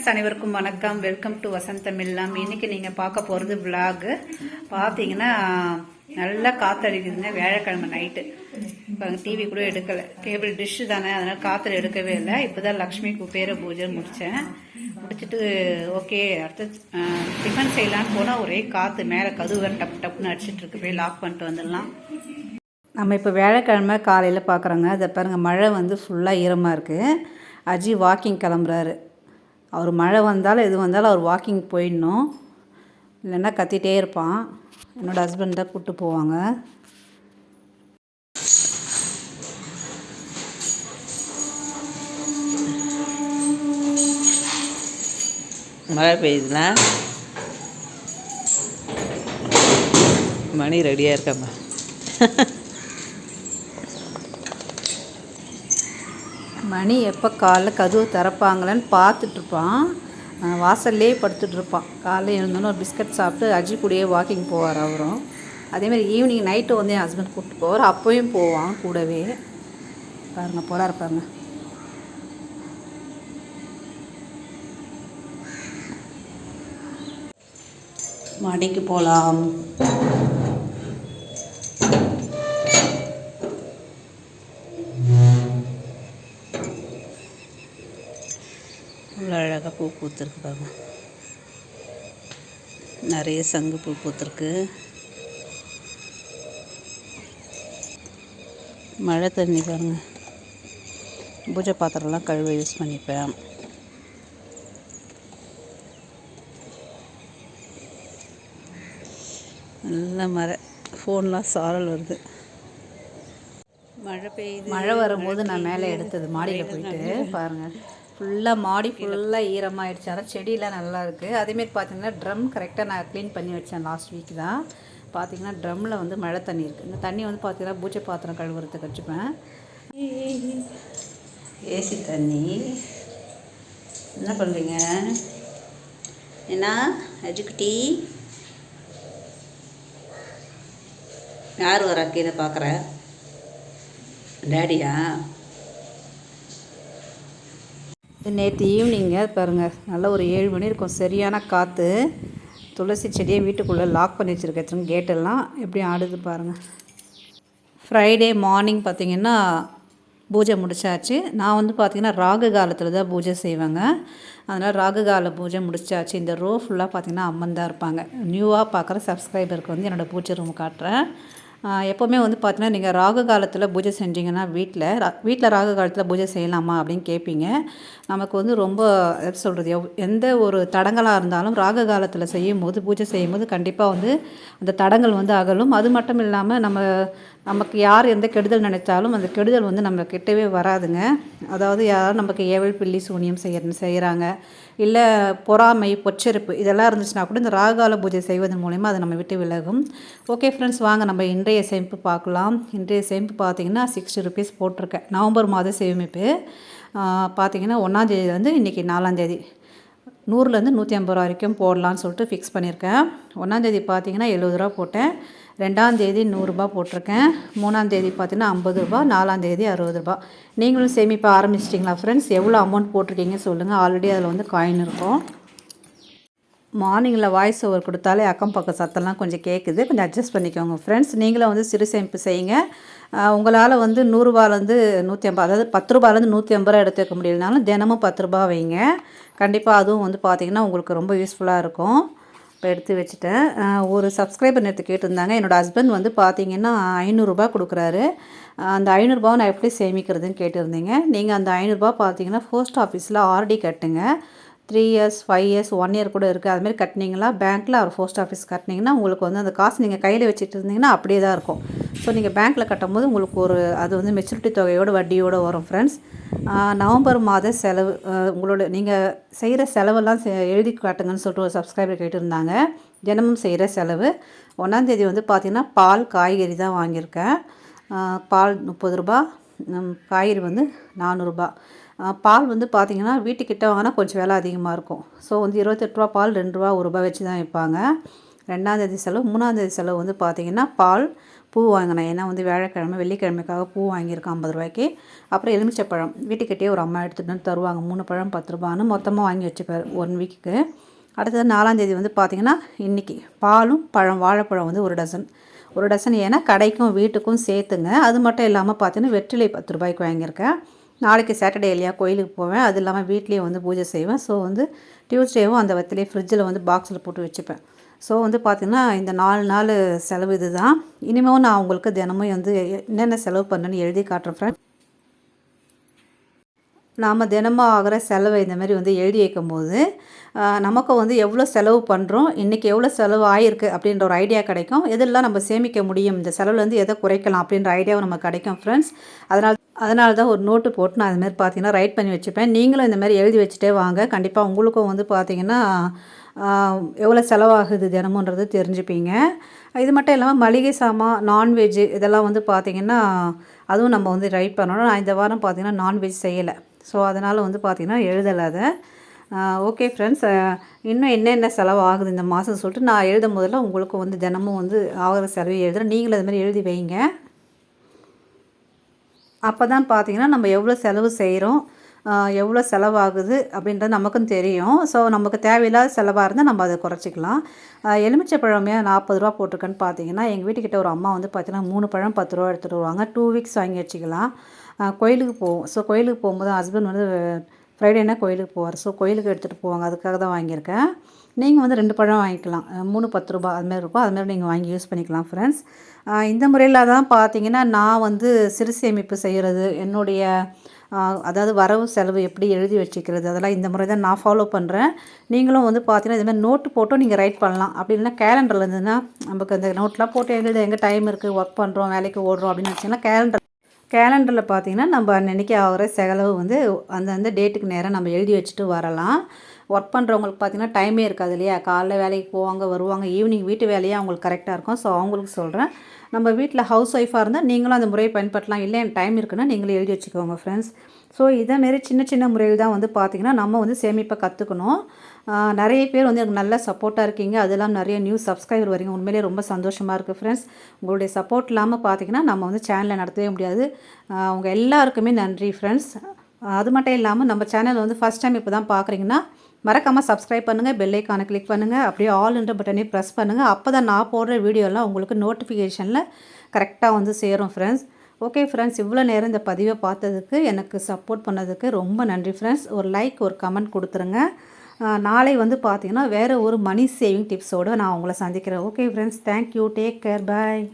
Friends அனைவருக்கும் வணக்கம். Welcome to வசந்தம் இல்லம். இன்னைக்கு நீங்கள் பார்க்க போகிறது விலாகு. பார்த்தீங்கன்னா நல்லா காற்றடிக்குதுங்க. வியாழக்கிழமை நைட்டு. இப்போ டிவி கூட எடுக்கலை, கேபிள் டிஷ்ஷு தானே, அதனால் காற்றுல எடுக்கவே இல்லை. இப்போ தான் லக்ஷ்மி குபேர பூஜை முடித்தேன். முடிச்சுட்டு ஓகே அடுத்து டிஃபன் செய்யலான்னு போனால் ஒரே காற்று மேலே கதவு டப் டப்புன்னு அடிச்சிட்ருக்கு. போய் லாக் பண்ணிட்டு வந்துடலாம். நம்ம இப்போ வியாழக்கிழமை காலையில் பார்க்குறோங்க. அதை பாருங்கள், மழை வந்து ஃபுல்லாக ஈரமாக இருக்குது. அஜி வாக்கிங் கிளம்புறாரு. அவர் மழை வந்தாலும் எது வந்தாலும் அவர் வாக்கிங் போயிடணும், இல்லைன்னா கத்திகிட்டே இருப்பான். என்னோடய ஹஸ்பண்ட் தான் கூப்பிட்டு போவாங்க. மழை பெய்யுதுன்னா மணி ரெடியாக இருக்காம்மா. மணி எப்போ காலைல கதவு திறப்பாங்களேன்னு பார்த்துட்ருப்பான். வாசல்லே படுத்துட்ருப்பான். காலைல எழுந்தோன்னு ஒரு பிஸ்கட் சாப்பிட்டு அஜி கூடயே வாக்கிங் போவார் அவரும். அதேமாதிரி ஈவினிங் நைட்டு வந்து என் ஹஸ்பண்ட் கூப்பிட்டு போவார். அப்போயும் போவான் கூடவே. பாருங்கள், போகிறா இருப்பாங்க. மாடிக்கு போகலாம். அவ்வளோ அழகாக பூ பூத்துருக்கு பாருங்க. நிறைய சங்கு பூ பூத்துருக்கு. மழை தண்ணி பாருங்க. பூஜை பாத்திரம்லாம் கழுவ யூஸ் பண்ணிப்பேன். நல்ல மழை, ஃபோன்லாம் சாரல் வருது. மழை பெய்யுது. மழை வரும்போது நான் மேலே எடுத்தது மாடியில் போயிட்டு பாருங்கள், ஃபுல்லாக மாடி ஃபுல்லாக ஈரமாகிடுச்சு. ஆனால் செடியெலாம் நல்லா இருக்குது. அதேமாரி பார்த்திங்கன்னா ட்ரம் கரெக்டாக நான் க்ளீன் பண்ணி வச்சேன் லாஸ்ட் வீக் தான். பார்த்திங்கன்னா ட்ரம்மில் வந்து மழை தண்ணி இருக்குது. இந்த தண்ணி வந்து பார்த்திங்கன்னா பூஜை பாத்திரம் கழுவுறதுக்கு வச்சுப்பேன். ஏசி தண்ணி. என்ன பண்ணுறீங்க? என்ன அஜுக்குட்டி? யார் வரா கீழே பார்க்குறேன்? டேடியா? நேற்று ஈவினிங்க பாருங்கள், நல்லா ஒரு 7 மணி இருக்கும். சரியான காற்று. துளசி செடியை வீட்டுக்குள்ளே லாக் பண்ணி வச்சுருக்கேன். கேட்டெல்லாம் எப்படி ஆடுது பாருங்கள். ஃப்ரைடே மார்னிங் பார்த்திங்கன்னா பூஜை முடிச்சாச்சு. நான் வந்து பார்த்திங்கன்னா ராகு காலத்தில் தான் பூஜை செய்வேங்க. அதனால் ராகு கால பூஜை முடிச்சாச்சு. இந்த ரோ ஃபுல்லாக பார்த்திங்கன்னா அம்மன் தான் இருப்பாங்க. நியூவாக பார்க்குற சப்ஸ்கிரைபருக்கு வந்து என்னோடய பூஜை ரூம் காட்டுறேன். எப்போவுமே வந்து பார்த்தீங்கன்னா, நீங்கள் ராகு காலத்தில் பூஜை செஞ்சிங்கன்னா வீட்டில் ராகு காலத்தில் பூஜை செய்யலாமா அப்படின்னு கேட்பீங்க. நமக்கு வந்து ரொம்ப எப்படி சொல்கிறது, எந்த ஒரு தடங்களாக இருந்தாலும் ராகு காலத்தில் செய்யும்போது, பூஜை செய்யும்போது கண்டிப்பாக வந்து அந்த தடங்கள் வந்து அகலும். அது மட்டும் இல்லாமல் நமக்கு யார் எந்த கெடுதல் நினைத்தாலும் அந்த கெடுதல் வந்து நம்ம கிட்டவே வராதுங்க. அதாவது யாரும் நமக்கு ஏவல் பில்லி சூனியம் செய்கிறாங்க, இல்லை பொறாமை பொச்சரிப்பு இதெல்லாம் இருந்துச்சுன்னா கூட இந்த ராகுகால பூஜை செய்வதன் மூலயமா அதை நம்ம விட்டு விலகும். ஓகே ஃப்ரெண்ட்ஸ், வாங்க நம்ம இன்றைய சேமிப்பு பார்க்கலாம். இன்றைய சேமிப்பு பார்த்திங்கன்னா 60 ருபீஸ் போட்டிருக்கேன். நவம்பர் மாத சேமிப்பு பார்த்திங்கன்னா 1ஆம் தேதியிலேருந்து இன்றைக்கி 4ஆம் தேதி 100லேருந்து 150 ரூபா வரைக்கும் போடலான்னு சொல்லிட்டு ஃபிக்ஸ் பண்ணியிருக்கேன். 1ஆம் தேதி பார்த்திங்கன்னா 70 ரூபா போட்டேன். 2ஆம் தேதி 100 ரூபா போட்டிருக்கேன். 3ஆம் தேதி பார்த்திங்கன்னா 50 ரூபா. 4ஆம் தேதி 60 ரூபா. நீங்களும் சேமிப்ப ஆரம்பிச்சிட்டிங்களா ஃப்ரெண்ட்ஸ்? எவ்வளோ அமௌண்ட் போட்டிருக்கீங்க சொல்லுங்கள். ஆல்ரெடி அதில் வந்து காயின் இருக்கும். மார்னிங்கில் வாய்ஸ் ஓவர் கொடுத்தாலே அக்கம் பக்கம் சத்தம்லாம் கொஞ்சம் கேட்குது. கொஞ்சம் அட்ஜஸ்ட் பண்ணிக்கோங்க ஃப்ரெண்ட்ஸ். நீங்களும் வந்து சிறு சேமிப்பு செய்யுங்க. உங்களால் வந்து 100 ரூபாலேருந்து 150, அதாவது 10 ரூபாலேருந்து 150 ரூபா எடுத்து வைக்க முடியலனாலும் தினமும் 10 ரூபா வைங்க. கண்டிப்பாக அதுவும் வந்து பார்த்திங்கன்னா உங்களுக்கு ரொம்ப யூஸ்ஃபுல்லாக இருக்கும். இப்போ எடுத்து வச்சுட்டேன். ஒரு சப்ஸ்கிரைபர் நேற்று கேட்டிருந்தாங்க. என்னோடய ஹஸ்பண்ட் வந்து பார்த்திங்கன்னா 500 ரூபா கொடுக்குறாரு. அந்த 500 ரூபாவை நான் எப்படி சேமிக்கிறதுன்னு கேட்டிருந்தீங்க. நீங்கள் அந்த 500 ரூபா பார்த்திங்கன்னா போஸ்ட் ஆஃபீஸில் ஆர்டி கட்டுங்க. 3 இயர்ஸ் 5 இயர்ஸ் 1 இயர் கூட இருக்குது. அதுமாதிரி கட்டினீங்களா பேங்க்கில் ஒரு போஸ்ட் ஆஃபீஸ் கட்டினீங்கன்னா உங்களுக்கு வந்து அந்த காசு நீங்கள் கையில் வச்சுட்டு இருந்தீங்கன்னா அப்படியே தான் இருக்கும். ஸோ நீங்கள் பேங்க்கில் கட்டும்போது உங்களுக்கு அது வந்து மெச்சூரிட்டி தொகையோடு வட்டியோடு வரும் ஃப்ரெண்ட்ஸ். நவம்பர் மாத செலவு நீங்கள் செய்கிற செலவெல்லாம் எழுதி காட்டுங்கன்னு சொல்லிட்டு ஒரு சப்ஸ்கிரைபர் கேட்டிருந்தாங்க. தினமும் செய்கிற செலவு 1ஆம் தேதி வந்து பார்த்திங்கன்னா பால் காய்கறி தான் வாங்கியிருக்கேன். பால் 30 ரூபா, காய்கறி வந்து 400 ரூபா. பால் வந்து பார்த்திங்கன்னா வீட்டுக்கிட்ட வாங்கினா கொஞ்சம் விலை அதிகமாக இருக்கும். ஸோ வந்து 28 ரூபா பால் 2 ரூபா 1 ரூபா வச்சு தான் விற்பாங்க. 2ஆந்தேதி செலவு. 3ஆந்தேதி செலவு வந்து பார்த்திங்கன்னா பால், பூ வாங்கினேன். ஏன்னா வந்து வியாழக்கிழமை வெள்ளிக்கிழமைக்காக பூ வாங்கியிருக்கேன் 50 ரூபாய்க்கு. அப்புறம் எலுமிச்சப்பழம் வீட்டுக்கிட்டே ஒரு அம்மா எடுத்துகிட்டு வந்து தருவாங்க. 3 பழம் 10 ரூபான்னு மொத்தமாக வாங்கி வச்சுப்பார் 1 வீக்குக்கு. அடுத்தது 4ஆந்தேதி வந்து பார்த்திங்கன்னா இன்றைக்கி பாலும் பழம் வாழைப்பழம் வந்து 1 டசன். 1 டசன் ஏன்னா கடைக்கும் வீட்டுக்கும் சேர்த்துங்க. அது மட்டும் இல்லாமல் பார்த்தீங்கன்னா வெற்றிலை 10 ரூபாய்க்கு வாங்கியிருக்கேன். நாளைக்கு சாட்டர்டே இல்லையா, கோயிலுக்கு போவேன். அது இல்லாமல் வீட்லேயே வந்து பூஜை செய்வேன். ஸோ வந்து டியூஸ்டேவும் அந்த வெற்றிலையை ஃப்ரிட்ஜில் வந்து பாக்ஸில் போட்டு வச்சுப்பேன். ஸோ வந்து பார்த்திங்கன்னா இந்த 4 நாள் செலவு இது தான். இனிமேல் நான் உங்களுக்கு தினமும் வந்து என்னென்ன செலவு பண்ணேன்னு எழுதி காட்டுறேன் ஃப்ரெண்ட். நாம் தினமும் ஆகிற செலவை இந்தமாரி வந்து எழுதி வைக்கும்போது நமக்கு வந்து எவ்வளோ செலவு பண்ணுறோம், இன்றைக்கி எவ்வளோ செலவு ஆகிருக்கு அப்படின்ற ஒரு ஐடியா கிடைக்கும். எதெல்லாம் நம்ம சேமிக்க முடியும், இந்த செலவுலேருந்து எதை குறைக்கலாம் அப்படின்ற ஐடியாவும் நமக்கு கிடைக்கும் ஃப்ரெண்ட்ஸ். அதனால தான் ஒரு நோட்டு போட்டு நான் அதுமாதிரி பார்த்தீங்கன்னா ரைட் பண்ணி வச்சுப்பேன். நீங்களும் இந்தமாதிரி எழுதி வச்சுட்டே வாங்க. கண்டிப்பாக உங்களுக்கும் வந்து பார்த்திங்கன்னா எவ்வளோ செலவாகுது தினமுன்றது தெரிஞ்சுப்பீங்க. இது மட்டும் இல்லாமல் மளிகை சாமான், நான்வெஜ்ஜு இதெல்லாம் வந்து பார்த்திங்கன்னா அதுவும் நம்ம வந்து ரைட் பண்ணணும். நான் இந்த வாரம் பார்த்திங்கன்னா நான்வெஜ் செய்யலை. ஸோ அதனால் வந்து பார்த்திங்கன்னா எழுதலை அதை. ஓகே ஃப்ரெண்ட்ஸ், இன்னும் என்னென்ன செலவு ஆகுது இந்த மாதம் சொல்லிட்டு நான் எழுதும் போதெல்லாம் உங்களுக்கு வந்து தினமும் வந்து ஆகிற செலவு எழுதுகிறேன். நீங்களும் அதுமாதிரி எழுதி வைங்க. அப்போ தான் பார்த்தீங்கன்னா நம்ம எவ்வளோ செலவு செய்கிறோம், எவ்வளோ செலவாகுது அப்படின்றது நமக்கும் தெரியும். ஸோ நமக்கு தேவையில்லாத செலவாக இருந்தால் நம்ம அதை குறைச்சிக்கலாம். எலுமிச்சை பழமே 40 ரூபா போட்டிருக்கேன்னு பார்த்தீங்கன்னா எங்கள் வீட்டுக்கிட்ட ஒரு அம்மா வந்து பார்த்தீங்கன்னா 3 பழம் 10 ரூபா எடுத்துகிட்டு வருவாங்க. 2 வீக்ஸ் வாங்கி வச்சுக்கலாம். கோயிலுக்கு போவோம். ஸோ கோயிலுக்கு போகும்போது ஹஸ்பண்ட் வந்து ஃப்ரைடேனா கோயிலுக்கு போவார். ஸோ கோயிலுக்கு எடுத்துகிட்டு போவாங்க. அதுக்காக தான் வாங்கியிருக்கேன். நீங்கள் வந்து 2 பழம் வாங்கிக்கலாம். 3 10 ரூபா அதுமாதிரி இருக்கும். அதுமாதிரி நீங்கள் வாங்கி யூஸ் பண்ணிக்கலாம் ஃப்ரெண்ட்ஸ். இந்த முறையில் தான் பார்த்தீங்கன்னா நான் வந்து சிறு சேமிப்பு செய்கிறது, என்னுடைய அதாவது வரவு செலவு எப்படி எழுதி வச்சுக்கிறது, அதெல்லாம் இந்த முறை தான் நான் ஃபாலோ பண்ணுறேன். நீங்களும் வந்து பார்த்தீங்கன்னா இதுமாதிரி நோட்டு போட்டும் நீங்கள் ரைட் பண்ணலாம். அப்படி இல்லைனா கேலண்டரில் இருந்ததுன்னா நமக்கு அந்த நோட்லாம் போட்டு எழுத எங்கே டைம் இருக்குது, ஒர்க் பண்ணுறோம், வேலைக்கு ஓடுறோம் அப்படின்னு வச்சிங்கன்னா கேலண்டரில் பார்த்தீங்கன்னா நம்ம அன்னன்றைக்கி ஆகிற செலவு வந்து அந்தந்த டேட்டுக்கு நேராக நம்ம எழுதி வச்சுட்டு வரலாம். ஒர்க் பண்ணுறவங்களுக்கு பார்த்திங்கன்னா டைமே இருக்காது இல்லையா, காலைல வேலைக்கு போவாங்க வருவாங்க, ஈவினிங் வீட்டு வேலையே அவங்களுக்கு கரெக்டாக இருக்கும். ஸோ அவங்களுக்கு சொல்கிறேன், நம்ம வீட்டில் ஹவுஸ் ஒய்ஃபாக இருந்தால் நீங்களும் அந்த முறையை பயன்படுத்தலாம். இல்லை எனக்கு டைம் இருக்குன்னா நீங்களும் எழுதி வச்சுக்கோங்க ஃப்ரெண்ட்ஸ். ஸோ இதேமாரி சின்ன சின்ன முறையில் தான் வந்து பார்த்திங்கன்னா நம்ம வந்து சேமிப்பை கற்றுக்கணும். நிறைய பேர் வந்து எனக்கு நல்ல சப்போர்ட்டாக இருக்கீங்க. அதெல்லாம் நிறைய நியூ சப்ஸ்கிரைபர் வரீங்க. உண்மையிலே ரொம்ப சந்தோஷமாக இருக்குது ஃப்ரெண்ட்ஸ். உங்களுடைய சப்போர்ட் இல்லாமல் பார்த்திங்கன்னா நம்ம வந்து சேனலை நடத்தவே முடியாது. அவங்க எல்லாருக்குமே நன்றி ஃப்ரெண்ட்ஸ். அது மட்டும் இல்லாமல் நம்ம சேனல் வந்து ஃபஸ்ட் டைம் இப்போ தான் பார்க்குறீங்கன்னா மறக்காமல் சப்ஸ்கிரைப் பண்ணுங்கள், பெல் ஐக்கானை கிளிக் பண்ணுங்கள், அப்படியே ஆல்ன்ற பட்டனே ப்ரெஸ் பண்ணுங்கள். அப்போ தான் நான் போடுற வீடியோலாம் உங்களுக்கு நோட்டிஃபிகேஷனில் கரெக்டாக வந்து சேரும் ஃப்ரெண்ட்ஸ். ஓகே ஃப்ரெண்ட்ஸ், இவ்வளோ நேரம் இந்த பதிவை பார்த்ததுக்கு, எனக்கு சப்போர்ட் பண்ணதுக்கு ரொம்ப நன்றி ஃப்ரெண்ட்ஸ். ஒரு லைக் ஒரு கமெண்ட் கொடுத்துருங்க. நாளை வந்து பார்த்திங்கன்னா வேறு ஒரு மணி சேவிங் டிப்ஸோடு நான் உங்களை சந்திக்கிறேன். Okay friends, thank you, take care, பாய்.